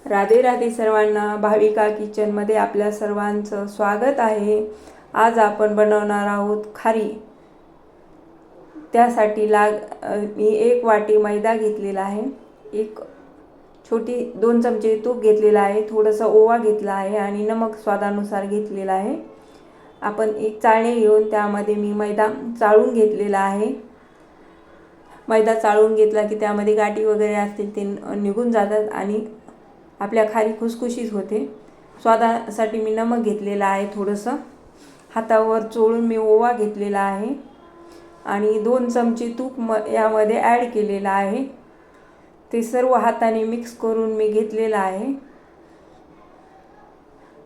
राधे राधे सर्वांना, भाविका किचनमध्ये आपल्या सर्वांचं स्वागत आहे। आज आपण बनवणार आहोत खारी। त्यासाठी मी 1 वाटी मैदा घेतलेला आहे, एक छोटी 2 चमचे तूप घेतलेला आहे, थोडंसं ओवा घेतला आहे आणि नमक स्वादानुसार घेतलेला आहे। आपण एक चाळणी घेऊन त्यामध्ये मी मैदा चाळून घेतलेला आहे। मैदा चाळून घेतला की त्यामध्ये गाठी वगैरे असतील ते निघून जातात आणि आपल्या खारी खुसखुशीत होते। स्वादासाठी मी नमक घेतलेला आहे, थोडंसं हातावर चोळून मी ओवा घेतलेला आहे आणि 2 चमचे तूप यामध्ये ॲड केलेला आहे। ते सर्व हाताने मिक्स करून मी घेतलेला आहे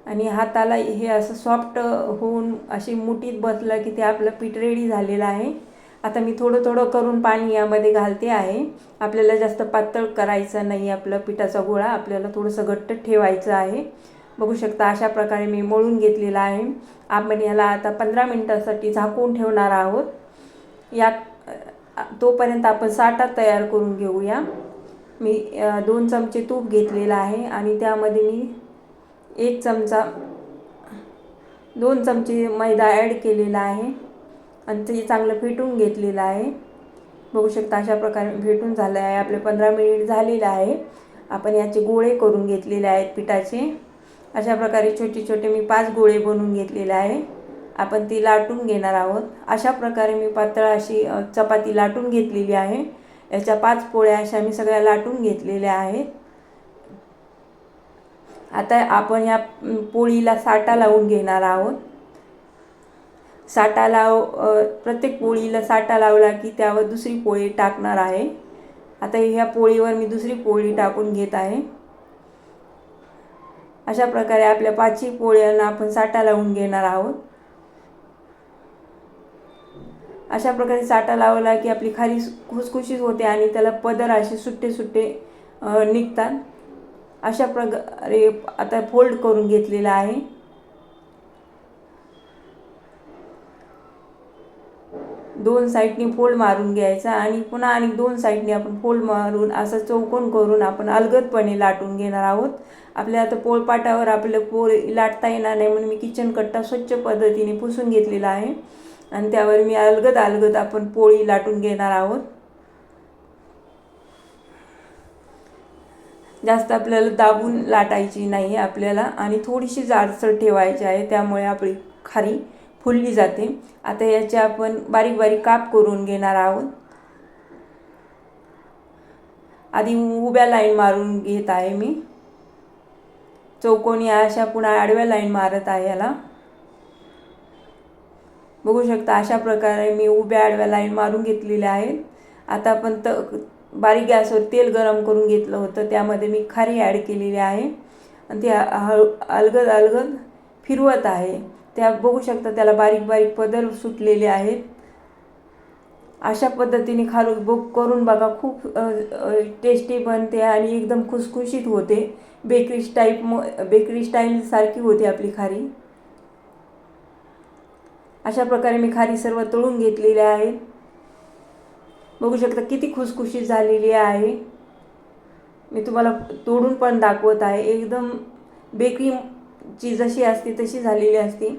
आणि हाताला हे असं सॉफ्ट होऊन अशी मुठीत बसलं की ते आपलं पीठ रेडी झालेलं आहे। आता मी थोडं थोडं करून पाणी यामध्ये घालते आहे। आपल्याला जास्त पातळ करायचं नाही आपलं पिठाचा गोळा, आपल्याला थोडंसं घट्ट ठेवायचं आहे। बघू शकता अशा प्रकारे मी मळून घेतलेला आहे। आपण याला आता 15 मिनिटांसाठी झाकून ठेवणार आहोत। तोपर्यंत आपण साठा तयार करून घेऊया। मी 2 चमचे तूप घेतलेला आहे आणि त्यामध्ये मी 2 चमचे मैदा ॲड केलेला आहे आणि ते चांगलं फेटून घेतलेलं आहे। बघू शकता अशा प्रकारे फेटून झालं आहे। आपले 15 मिनिट झालेले आहे। आपण याचे गोळे करून घेतलेले आहेत पिठाचे। अशा प्रकारे छोटे छोटे मी 5 गोळे बनवून घेतलेले आहे। आपण ती लाटून घेणार आहोत। अशा प्रकारे मी पातळ अशी चपाती लाटून घेतलेली आहे। याच्या 5 पोळ्या अशा मी सगळ्या लाटून घेतलेल्या आहेत। आता आपण या पोळीला साठा लावून घेणार आहोत। प्रत्येक पोळीला साठा लावला की त्यावर दुसरी पोळी टाकणार आहे। आता ह्या पोळीवर मी दुसरी पोळी टाकून घेत आहे। अशा प्रकारे आपल्या 5ही पोळ्यांना आपण साठा लावून घेणार आहोत। अशा प्रकारे साठा लावला की आपली खारी खुसखुशीत होते आणि त्याला पदर असे सुट्टे सुट्टे निघतात। अशा प्रकारे आता फोल्ड करून घेतलेला आहे। दोन साइडनी फोल्ड मारून घ्यायचा आणि पुन्हा आणि 2 साइडनी आपण फोल्ड मारून असं चौकोन करून आपण अलगदपणे लाटून घेणार आहोत। आपल्या आता पोळपाटावर आपलं पोळी लाटता येणार नाही म्हणून मी किचन कट्टा स्वच्छ पद्धतीने पुसून घेतलेला आहे आणि त्यावर मी अलगद आपण पोळी लाटून घेणार आहोत। जास्त आपल्याला दाबून लाटायची नाही आपल्याला आणि थोडीशी जाडसर ठेवायची आहे, त्यामुळे आपली खारी फुलली जाते। आता याचे आपण बारीक बारीक काप करून घेणार आहोत। आधी उभ्या लाईन मारून घेत आहे मी, चौकोनी अशा पुन्हा आडव्या लाईन मारत आहे याला। बघू शकता अशा प्रकारे मी उभ्या आडव्या लाईन मारून घेतलेल्या आहेत। आता आपण बारीक गॅसवर तेल गरम करून घेतलं होतं, त्यामध्ये मी खारी ॲड केलेली आहे आणि ती अलगद फिरवत आहे। त्या बघू शकता त्याला बारीक बारीक पदर सुटलेले आहेत। अशा पद्धतीने खारी करून बघा, खूप टेस्टी बनते आणि एकदम खुसखुशीत होते। बेकरी स्टाईल सारखी होते आपली खारी। अशा प्रकारे मी खारी सर्व तळून घेतलेली आहे। बघू शकता किती खुसखुशीत झालेली आहे। मी तुम्हाला तोडून पण दाखवत आहे। एकदम बेकरीची जशी असते तशी झालेली असते।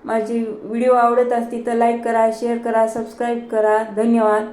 माझी व्हिडिओ आवडत असतील तर लाईक करा, शेअर करा, सबस्क्राईब करा। धन्यवाद।